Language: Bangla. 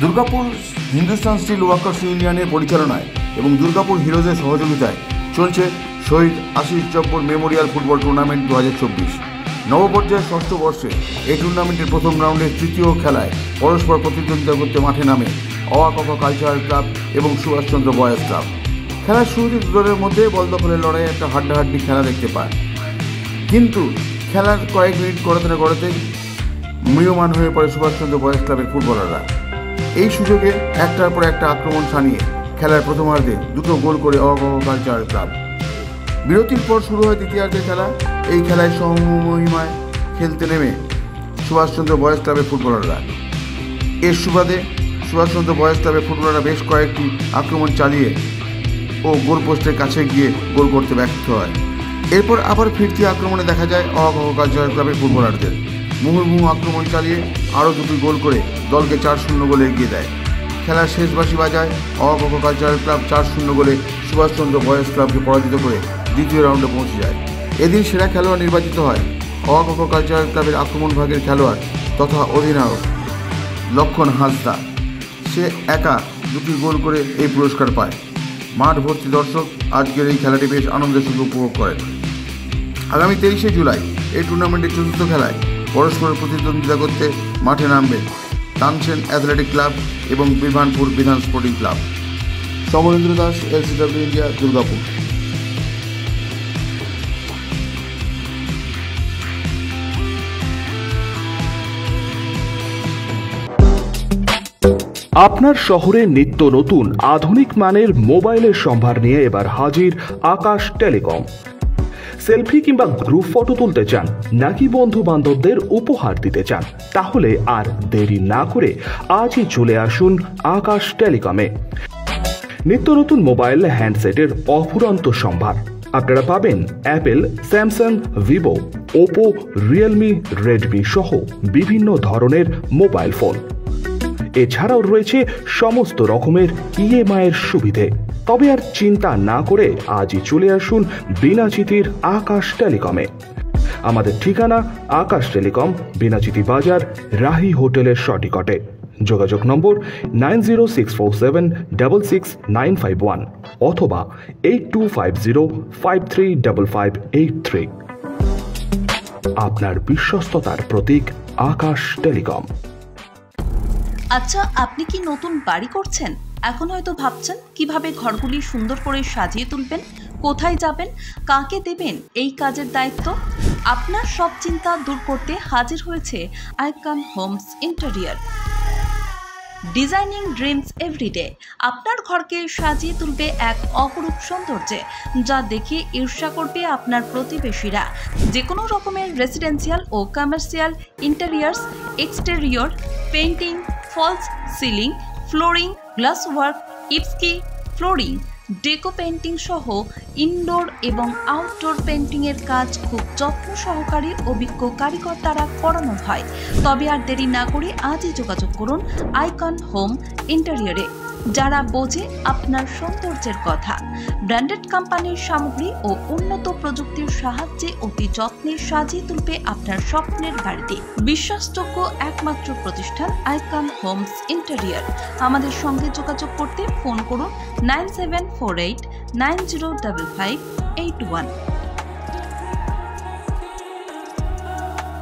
দুর্গাপুর হিন্দুস্তান স্টিল ওয়ার্কার্স ইউনিয়নের পরিচালনায় এবং দুর্গাপুর হিরোজের সহযোগিতায় চলছে শহীদ আশিস জব্বর মেমোরিয়াল ফুটবল টুর্নামেন্ট 2024। নবপর্যায়ের ষষ্ঠ বর্ষে এই টুর্নামেন্টের প্রথম রাউন্ডের তৃতীয় খেলায় পরস্পর প্রতিদ্বন্দ্বিতা করতে মাঠে নামে অ.আ.ক.খ কালচারাল ক্লাব এবং সুভাষচন্দ্র বয়েজ ক্লাব। খেলার শুরুতে দলের মধ্যে বল দখলের লড়াইয়ে একটা হাড্ডাহাড্ডি খেলা দেখতে পায়, কিন্তু খেলার কয়েক মিনিট গড়াতেই ম্রিয়মাণ হয়ে পড়ে সুভাষচন্দ্র বয়েজ ক্লাবের ফুটবলাররা। এই সুযোগে একটার পর একটা আক্রমণ ছাড়িয়ে খেলার প্রথমার্ধে দুটো গোল করে অ.আ.ক.খ কালচারাল ক্লাব। বিরতির পর শুরু হয় দ্বিতীয়ার্ধের খেলা। এই খেলায় সমমহিমায় খেলতে নেমে সুভাষচন্দ্র বয়েজ ক্লাবের ফুটবলাররা। এর সুবাদে সুভাষচন্দ্র বয়েজ ক্লাবের ফুটবলাররা বেশ কয়েকটি আক্রমণ চালিয়ে ও গোলপোস্টের কাছে গিয়ে গোল করতে ব্যর্থ হয়। এরপর আবার ফিরতি আক্রমণে দেখা যায় অ.আ.ক.খ কালচারাল ক্লাবের ফুটবলারদের। মুহুর্মুহু আক্রমণ চালিয়ে আরও দুটি গোল করে দলকে 4-0 গোলে এগিয়ে দেয়। খেলার শেষ বাঁশি বাজায় অ.আ.ক.খ কালচারাল ক্লাব 4-0 গোলে সুভাষচন্দ্র বয়েজ ক্লাবকে পরাজিত করে দ্বিতীয় রাউন্ডে পৌঁছে যায়। এদিন সেরা খেলোয়াড় নির্বাচিত হয় অ.আ.ক.খ কালচারাল ক্লাবের আক্রমণ ভাগের খেলোয়াড় তথা অধিনায়ক লক্ষণ হাঁসদা। সে একা দুটি গোল করে এই পুরস্কার পায়। মাঠ ভর্তি দর্শক আজকের এই খেলাটি বেশ আনন্দের সঙ্গে উপভোগ করেন। আগামী 23শে জুলাই এই টুর্নামেন্টের চতুর্থ খেলায় পরস্পর প্রতিদ্বন্দ্বিতা করতে মাঠে নামবে তানসেন অ্যাথলেটিক ক্লাব এবং বিধানপুর বিধান sporting club. Samarendra Das, LCW India, Durgapur. আপনার শহরে নিত্য নতুন আধুনিক মানের মোবাইলের সম্ভার নিয়ে এবার হাজির আকাশ টেলিকম। সেলফি কিংবা গ্রুপ ফটো তুলতে চান নাকি বন্ধু বান্ধবদের উপহার দিতে চান, তাহলে আর দেরি না করে আজই চলে আসুন আকাশ টেলিকমে। নিত্য নতুন মোবাইল হ্যান্ডসেটের অফুরন্ত সম্ভার আপনারা পাবেন Apple, Samsung, Vivo, Oppo, Realme, Redmi সহ বিভিন্ন ধরনের মোবাইল ফোন। এছাড়াও রয়েছে সমস্ত রকমের EMI এর সুবিধে। তবে আর চিন্তা না করে আজই চলে আসুন বিনাচিতির আকাশ টেলিকমে। আমাদের ঠিকানা আকাশ টেলিকম, বিনাচিতি বাজার, রাহি হোটেলের সটিকটে। যোগাযোগ নম্বর 9064766951 অথবা 8250535583। আপনার বিশ্বস্ততার প্রতীক আকাশ টেলিকম। আচ্ছা, আপনি কি নতুন বাড়ি করছেন? এখন হয়তো ভাবছেন কিভাবে ঘরগুলি সুন্দর করে সাজিয়ে তুলবেন, কোথায় যাবেন, কাকে দেবেন এই কাজের দায়িত্ব। আপনার সব চিন্তা দূর করতে হাজির হয়েছে Icon Homes Interior. Designing dreams everyday আপনার ঘরকে সাজিয়ে তুলবে এক অপরূপ সৌন্দর্যে, যা দেখে ঈর্ষা করবে আপনার প্রতিবেশীরা। যে কোনো রকমের রেসিডেন্সিয়াল ও commercial interiors, exterior, painting, false ceiling, flooring, glass work, ইপস্কি ফ্লোরিং, ডেকো পেইন্টিং সহ ইনডোর এবং আউটডোর পেইন্টিংয়ের কাজ খুব যত্ন সহকারে অভিজ্ঞ কারিগর দ্বারা করানো হয়। তবে আর দেরি না করে আজই যোগাযোগ করুন আইকন হোম ইন্টেরিয়রে, যারা বোঝে আপনার সৌন্দর্যের কথা। ব্র্যান্ডেড কোম্পানির সামগ্রী ও উন্নত প্রযুক্তির সাহায্যে অতি যত্নে সাজিয়ে তুলবে আপনার স্বপ্নের বাড়িতে। বিশ্বাসযোগ্য একমাত্র প্রতিষ্ঠান আইকন হোমস ইন্টেরিয়র। আমাদের সঙ্গে যোগাযোগ করতে ফোন করুন 9748905581।